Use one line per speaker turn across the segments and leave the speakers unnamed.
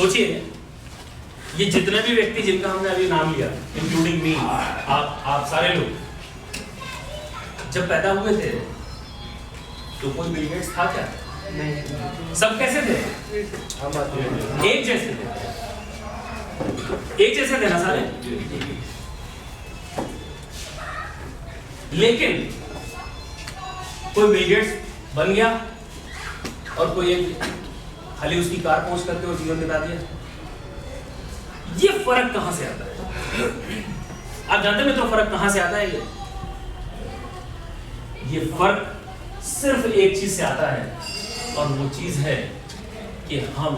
सोचिए, ये जितने भी व्यक्ति जिनका हमने अभी नाम लिया, इंक्लूडिंग मी, आप सारे लोग जब पैदा हुए थे तो कोई बिल गेट्स था क्या? नहीं। सब कैसे थे? एक जैसे थे, एक जैसे थे ना सारे। लेकिन कोई बिल गेट्स बन गया और कोई एक खाली उसकी कार पहुंच करके वो जीवन बिता दिया। ये फर्क कहां से आता है? आप जानते हैं मित्रों फर्क कहां से आता है? ये फर्क सिर्फ एक चीज से आता है और वो चीज है कि हम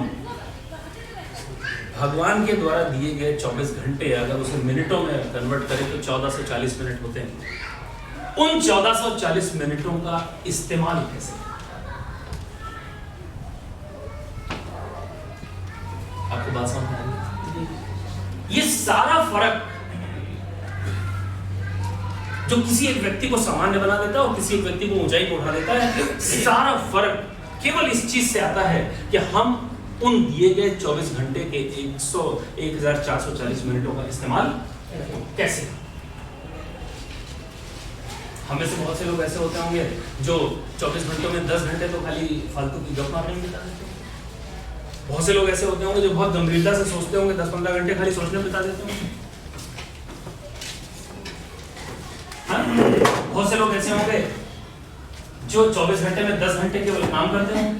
भगवान के द्वारा दिए गए 24 घंटे अगर उसे मिनटों में कन्वर्ट करें तो 1440 मिनट होते हैं। उन 1440 मिनटों का इस्तेमाल कैसे? आपको बात समझ में आ रही है? ये सारा फर्क जो किसी एक व्यक्ति को सामान्य बना देता है और किसी एक व्यक्ति को ऊंचाई को उठा देता है, सारा फर्क केवल इस चीज से आता है कि हम उन दिए गए 24 घंटे के 1440 मिनटों का इस्तेमाल कैसे। हमें से बहुत से लोग ऐसे होते होंगे जो 24 घंटों में 10 घंटे तो खाली फालतू की गप मारने में बिता देते हैं। बहुत से लोग ऐसे होते होंगे जो बहुत गंभीरता से सोचते होंगे, 10-15 घंटे खाली सोचने में बिता देते होंगे। बहुत से लोग ऐसे होंगे जो 24 घंटे में 10 घंटे केवल काम करते होंगे।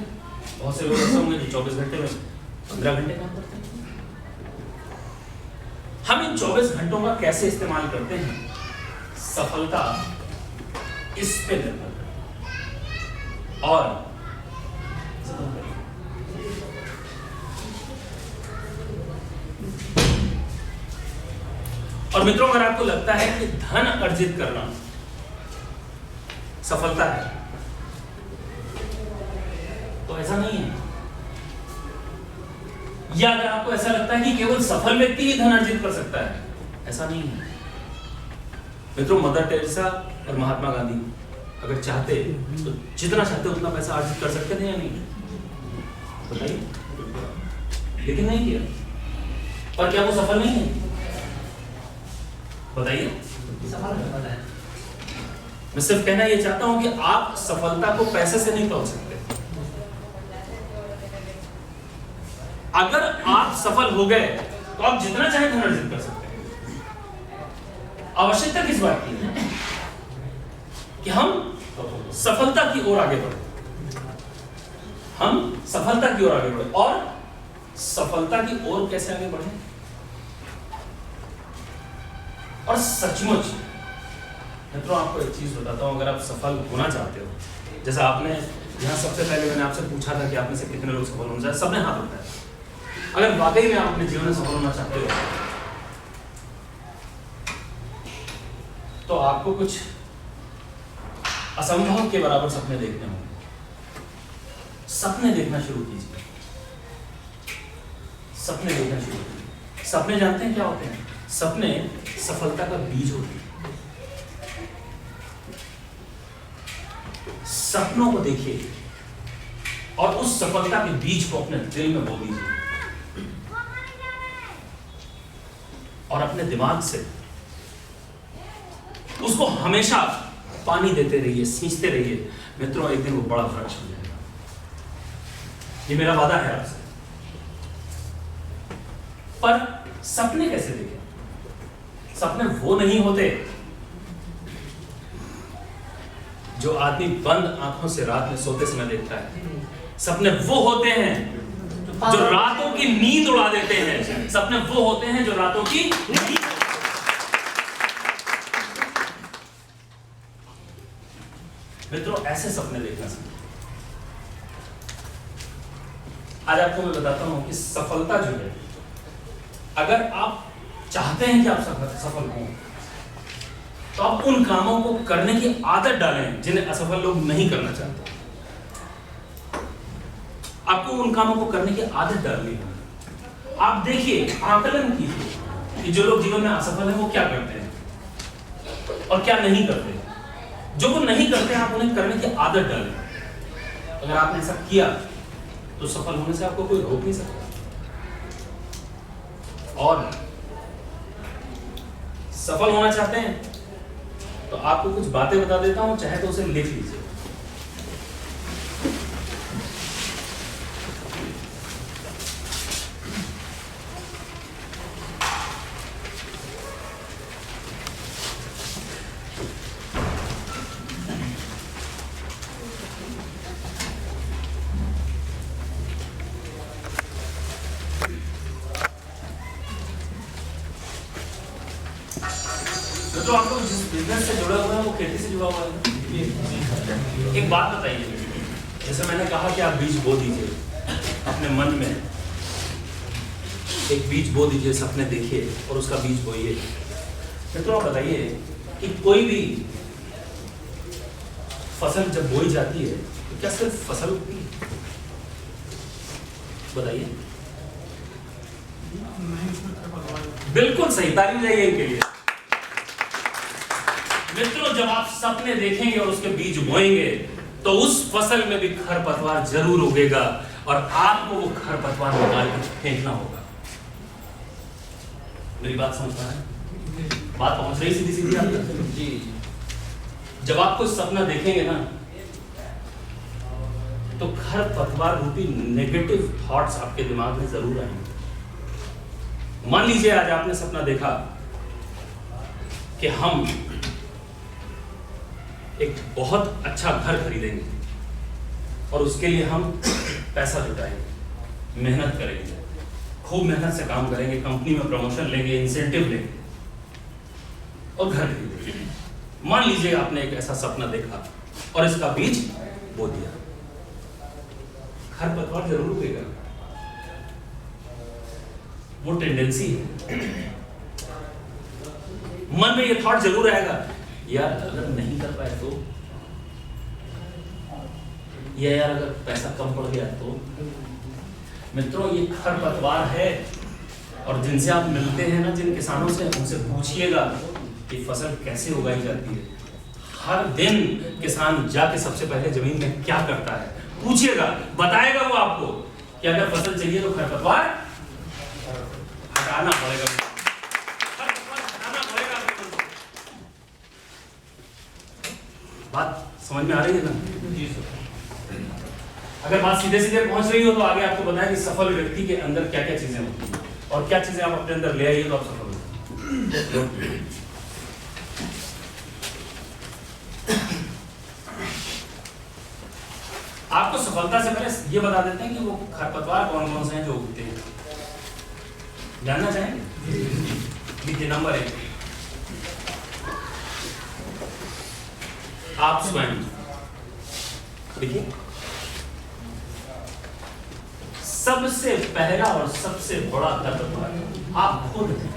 बहुत से लोग ऐसे होंगे जो 24 घंटे में 15 घंटे काम करते हैं। हम इन 24 घंटों का कैसे इस्तेमाल करते हैं, सफलता इस पे निर्भर करती है। और मित्रों अगर आपको लगता है कि धन अर्जित करना सफलता है तो ऐसा नहीं है। या अगर आपको ऐसा लगता है कि केवल सफल व्यक्ति ही धन अर्जित कर सकता है, ऐसा नहीं है। मित्रों मदर टेरेसा और महात्मा गांधी अगर चाहते तो जितना चाहते उतना पैसा अर्जित कर सकते थे या नहीं? बताइए। लेकिन नहीं किया। पर क्या वो सफल नहीं है? बताइए। मैं सिर्फ कहना ये चाहता हूं कि आप सफलता को पैसे से नहीं तोल सकते। अगर आप सफल हो गए तो आप जितना चाहे धन अर्जित कर सकते हैं। आवश्यकता किस बात की है कि हम सफलता की ओर आगे बढ़े। हम सफलता की ओर आगे बढ़े। और सफलता की ओर कैसे आगे बढ़े? और सचमुच मित्रों आपको एक चीज बताता हूं, अगर आप सफल होना चाहते हो, जैसा आपने यहां सबसे पहले मैंने आपसे पूछा था कि आप में से कितने लोग सफल होना चाहते, सबने हाथ उठाया। अगर वाकई में आप अपने जीवन में सफल होना चाहते हो तो आपको कुछ असंभव के बराबर सपने देखने होंगे। सपने देखना शुरू कीजिए। सपने देखना शुरू कीजिए। सपने जानते हैं क्या होते हैं? सपने सफलता का बीज होते हैं। सपनों को देखिए और उस सफलता के बीज को अपने दिल में बो दीजिए और अपने दिमाग से उसको हमेशा पानी देते रहिए, सींचते रहिए। मित्रों एक दिन वो बड़ा वृक्ष हो जाएगा। ये मेरा वादा है आपसे। पर सपने कैसे देखें? सपने वो नहीं होते जो आदमी बंद आंखों से रात में सोते समय देखता है। सपने वो होते हैं जो रातों की नींद उड़ा देते हैं। सपने वो होते हैं जो रातों की नींद। मित्रों ऐसे सपने देखना सीखिए। आज आपको मैं बताता हूं कि सफलता जो है, अगर आप चाहते हैं कि आप सफल हों तो आप उन कामों को करने की आदत डालें जिन्हें असफल लोग नहीं करना चाहते। आपको उन कामों को करने की आदत डालनी है। आप देखिए, आकलन कीजिए कि जो लोग जीवन में असफल हैं वो क्या करते हैं और क्या नहीं करते। जो वो नहीं करते आप उन्हें करने की आदत डालें। अगर आपने ऐसा किया तो सफल होने से आपको कोई रोक नहीं सकता। और सफल होना चाहते हैं तो आपको कुछ बातें बता देता हूं, चाहे तो उसे लिख लीजिए। तो आप लोग जिस बिजनेस से जुड़े हुए हैं वो खेती से जुड़ा हुआ है। एक बात बताइए, जैसे मैंने कहा कि आप बीज बो दीजिए अपने मन में, एक बीज बो दीजिए, सपने देखिए और उसका बीज बोइए। मित्रों आप बताइए कि कोई भी फसल जब बोई जाती है तो क्या सिर्फ फसल उगती है? बताइए। बिल्कुल सही, ताली बजाइए इनके लिए। मित्रों जब आप सपने देखेंगे और उसके बीज बोएंगे तो उस फसल में भी खरपतवार जरूर उगेगा और आपको वो खरपतवार निकाल कर फेंकना होगा। मेरी बात समझ पा रहे हैं? बात पहुंच रही सीधी सीधी आप जी। जब आप कोई सपना देखेंगे ना तो खरपतवार रूपी नेगेटिव थॉट्स आपके दिमाग में जरूर आएंगे। मान लीजिए आज आपने सपना देखा कि हम एक बहुत अच्छा घर खरीदेंगे और उसके लिए हम पैसा जुटाएंगे, मेहनत करेंगे, खूब मेहनत से काम करेंगे, कंपनी में प्रमोशन लेंगे, इंसेंटिव लेंगे और घर खरीदेंगे। मान लीजिए आपने एक ऐसा सपना देखा और इसका बीज बो दिया, खरपतवार जरूर उगेगा। वो टेंडेंसी है, मन में ये थॉट जरूर आएगा, यार अगर नहीं कर पाए तो, यार अगर पैसा कम पड़ गया तो। मित्रों ये खरपतवार है और जिनसे आप मिलते हैं ना, जिन किसानों से, उनसे पूछिएगा कि फसल कैसे उगाई जाती है। हर दिन किसान जाके सबसे पहले जमीन में क्या करता है पूछिएगा, बताएगा वो आपको कि अगर फसल चाहिए तो खरपतवार हटाना पड़ेगा, खरपतवार हटाना पड़ेगा। बात समझ में आ रही है ना? जी सर। अगर बात सीधे सीधे पहुंच रही हो तो आगे आपको बताया कि सफल व्यक्ति के अंदर क्या क्या चीजें होती हैं और क्या चीजें आप अपने अंदर ले आइए तो आप सफल हो। आपको सफलता से पहले ये बता देते हैं कि वो खरपतवार कौन कौन से हैं जो उगते हैं, जानना चाहेंगे? देखिए नंबर 1, आप स्वयं। देखिए सबसे पहला और सबसे बड़ा खरपतवार आप खुद हैं,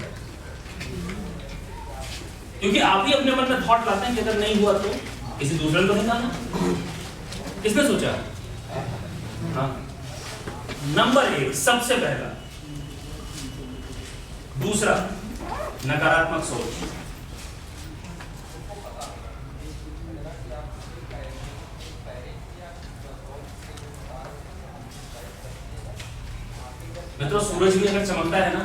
क्योंकि आप ही अपने मन में थॉट लाते हैं कि अगर नहीं हुआ तो किसी दूसरे ने तो नहीं लाना। किसने सोचा? हाँ। नंबर 1 सबसे पहला। दूसरा नकारात्मक सोच। मित्रों सूरज भी अगर चमकता है ना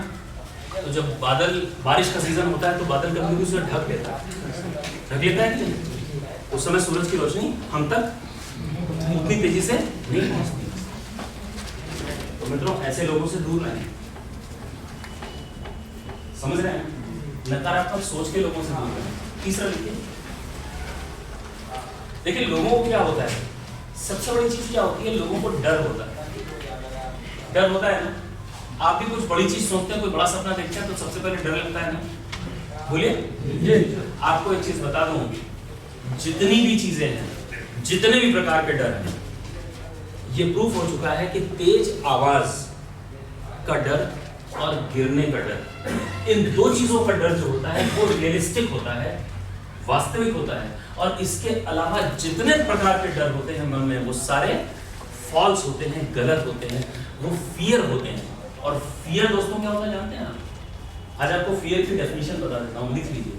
तो जब बादल, बारिश का सीजन होता है तो बादल कभी भी उसे ढक लेता है कि नहीं? उस समय सूरज की रोशनी हम तक उतनी तेजी से नहीं पहुंचती। तो मित्रों ऐसे लोगों से दूर रहें, समझ रहे हैं? नकारात्मक सोच के लोगों से दूर रहें। तीसरा देखिए लोगों को क्या होता है, सबसे बड़ी चीज क्या होती है, लोगों को डर होता है। डर होता है ना, आप भी कुछ बड़ी चीज सोचते हैं, कोई बड़ा सपना देखते हैं तो सबसे पहले डर लगता है ना। बोलिए। आपको एक चीज बता दूं, जितनी भी चीजें हैं, जितने भी प्रकार के डर हैं, ये प्रूफ हो चुका है कि तेज आवाज का डर और गिरने का डर, इन दो चीजों का डर जो होता है वो रियलिस्टिक होता है, वास्तविक होता है। और इसके अलावा जितने प्रकार के डर होते हैं मन में वो सारे फॉल्स होते हैं, गलत होते हैं, वो फियर होते हैं। और फियर दोस्तों क्या होता है जानते हैं आप? आज आपको फियर की डेफिनेशन बता देता हूँ, लिख लीजिए।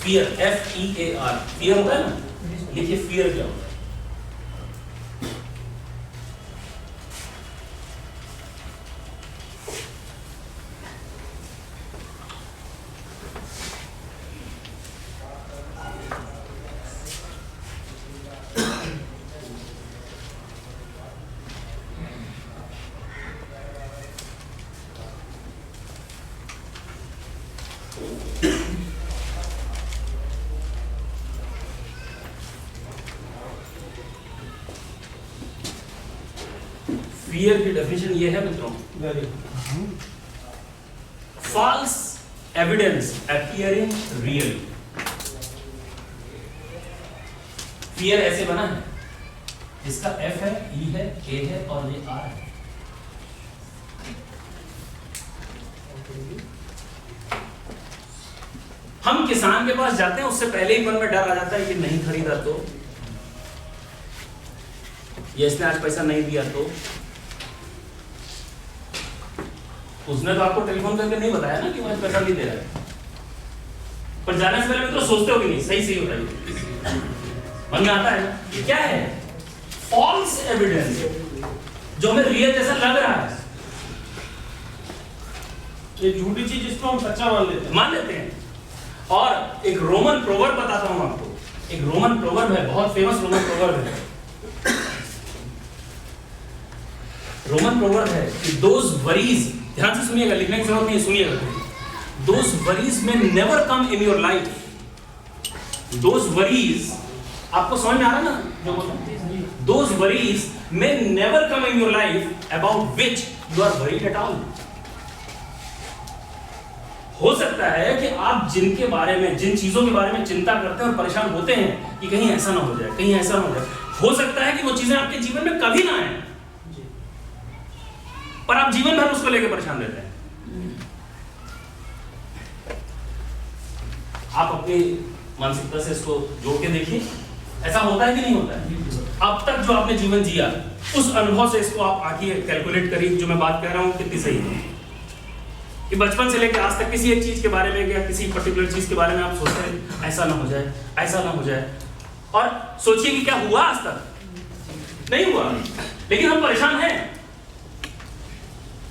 फियर, FEAR, फियर होता है ना, लिखिए फियर क्या होता है। फियर की डेफिनेशन ये है मित्रों, false evidence appearing real. Fear ऐसे बना है, इसका F है, E है, A है और ये R है। हम किसान के पास जाते हैं, उससे पहले ही मन में डर आ जाता है कि नहीं खरीदा तो, ये इसने आज पैसा नहीं दिया तो। उसने तो आपको टेलीफोन करके नहीं बताया ना कि वो आज पैसा नहीं दे रहा है, पर जाने से पहले तो सोचते हो कि नहीं, सही सही बताइए, मन में आता है ना। ये क्या है? फॉल्स एविडेंस, जो हमें रियल जैसा लग रहा है,
ये झूठी चीज जिसको हम सच्चा मान लेते हैं।
और एक रोमन प्रोवर्ब बताता हूं आपको, एक रोमन प्रोवर्ब है, बहुत फेमस रोमन प्रोवर्ब है। रोमन प्रोवर्ब है कि दोज वरीज, ध्यान से सुनिएगा, लिखने की जरूरत नहीं, सुनिएगा। Those worries may never come in your life. Those worries, आपको समझ में आ रहा ना जो बोल रहा हूं? Those worries may never come in your life about which you are worried at all. हो सकता है कि आप जिनके बारे में, जिन चीजों के बारे में चिंता करते हैं और परेशान होते हैं कि कहीं ऐसा ना हो जाए, कहीं ऐसा ना हो जाए, हो सकता है कि वो चीजें आपके जीवन में कभी ना आए, पर आप जीवन भर उसको लेकर परेशान रहते हैं। आप अपनी मानसिकता से इसको जोड़ के देखिए, ऐसा होता है कि नहीं होता है? अब तक जो आपने जीवन जिया, उस अनुभव से इसको आप आके कैलकुलेट करिए, जो मैं बात कह रहा हूं कितनी सही है। कि बचपन से लेकर आज तक किसी एक चीज के बारे में या किसी पर्टिकुलर चीज के बारे में आप सोचते हैं ऐसा ना हो जाए, ऐसा ना हो जाए, और सोचिए कि क्या हुआ आज तक? नहीं हुआ, लेकिन हम परेशान हैं,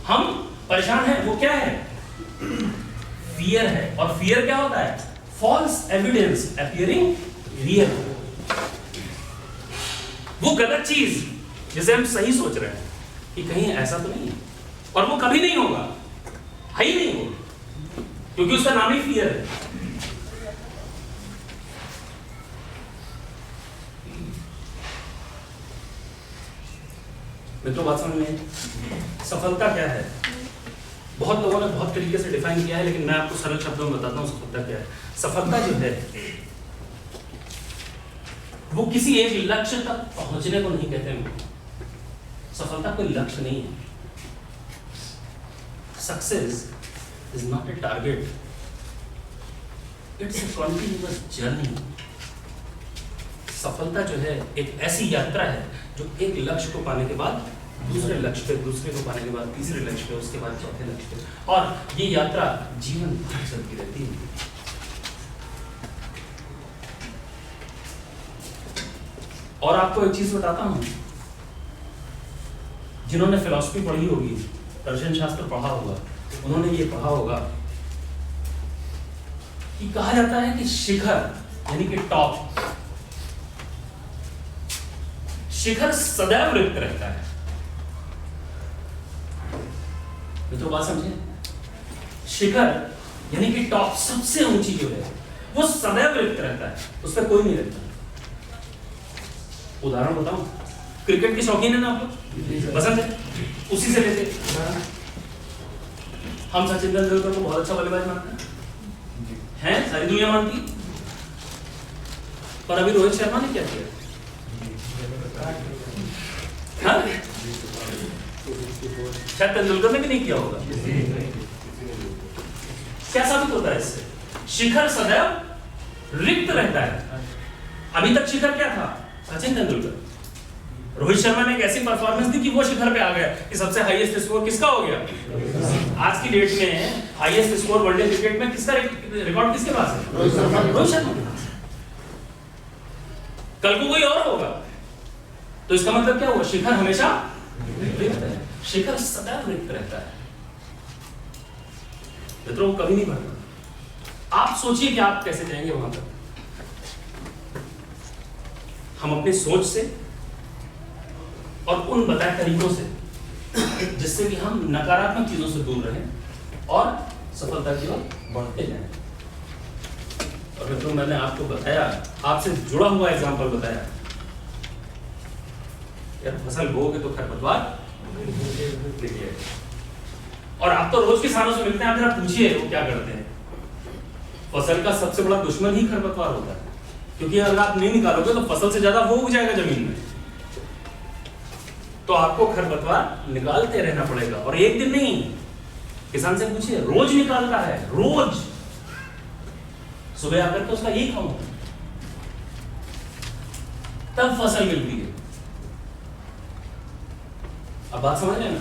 हम परेशान हैं। वो क्या है? फियर है। और फियर क्या होता है? False evidence appearing real. वो गलत चीज जिसे हम सही सोच रहे हैं कि कहीं ऐसा तो नहीं है, और वो कभी नहीं होगा, है ही नहीं होगा, क्योंकि उसका नाम ही फियर है। मित्रों, बात समझ में? सफलता क्या है? बहुत लोगों ने बहुत तरीके से डिफाइन किया है, लेकिन मैं आपको सरल शब्दों में बताता हूं सफलता क्या है। सफलता जो है वो किसी एक लक्ष्य तक पहुंचने को नहीं कहते हैं। सफलता कोई लक्ष्य नहीं है। Success is not a target, it's a continuous journey. सफलता जो है एक ऐसी यात्रा है जो एक लक्ष्य को पाने के बाद दूसरे लक्ष्य पे, दूसरे को पाने के बाद तीसरे लक्ष्य पे, उसके बाद चौथे लक्ष्य पे, और ये यात्रा जीवन भर चलती रहती है। और आपको एक चीज बताता हूं, जिन्होंने फिलॉसफी पढ़ी होगी, दर्शन शास्त्र पढ़ा होगा, उन्होंने ये पढ़ा होगा कि कहा जाता है कि शिखर यानी कि टॉप, शिखर सदैव रिक्त रहता है। मित्रों, बात समझे? शिखर यानी कि टॉप, सबसे ऊंची जो है वो सदैव रिक्त रहता है, उस पर कोई नहीं रहता। उदाहरण बताऊं, क्रिकेट के शौकीन है ना आप लोग? पसंद है? उसी से लेते हम सचिन तेंदुलकर को बहुत अच्छा बल्लेबाज मानते हैं, सारी दुनिया मानती, पर अभी रोहित शर्मा ने क्या किया? हाँ? शायद तेंदुलकर ने भी नहीं किया होगा। क्या साबित होता है इससे? शिखर सदैव रिक्त रहता है। अभी तक शिखर क्या था? सचिन तेंदुलकर। रोहित शर्मा ने एक ऐसी परफॉर्मेंस दी कि वो शिखर पे आ गया कि सबसे हाईएस्ट स्कोर किसका हो गया? आज की डेट में हाईएस्ट स्कोर वनडे क्रिकेट में किसका रिकॉर्ड किसके पास है? रोहित शर्मा के पास। कल को कोई और होगा, तो इसका मतलब क्या हुआ? शिखर हमेशा रिक्त है, शिखर सदैव रिक्त रहता है। मित्रों, कभी नहीं बढ़ता। आप सोचिए कि आप कैसे जाएंगे वहां तक। हम अपनी सोच से और उन बताए तरीकों से, जिससे कि हम नकारात्मक चीजों से दूर रहें और सफलता की ओर बढ़ते जाएं। और मित्रों, मैंने आपको बताया, आपसे जुड़ा हुआ एग्जाम्पल बताया, यार फसल बोओगे तो खरपतवार देखिए। और आप तो रोज किसानों से मिलते हैं, आप जरा पूछिए वो क्या करते हैं। फसल का सबसे बड़ा दुश्मन ही खरपतवार होता है, क्योंकि अगर आप नहीं निकालोगे तो फसल से ज्यादा वो उग जाएगा जमीन में। तो आपको खरपतवार निकालते रहना पड़ेगा, और एक दिन नहीं, किसान से पूछिए, रोज निकालता है, रोज सुबह आकर के उसका एक खाऊं, तब फसल मिलती है। अब बात समझ रहे हैं ना?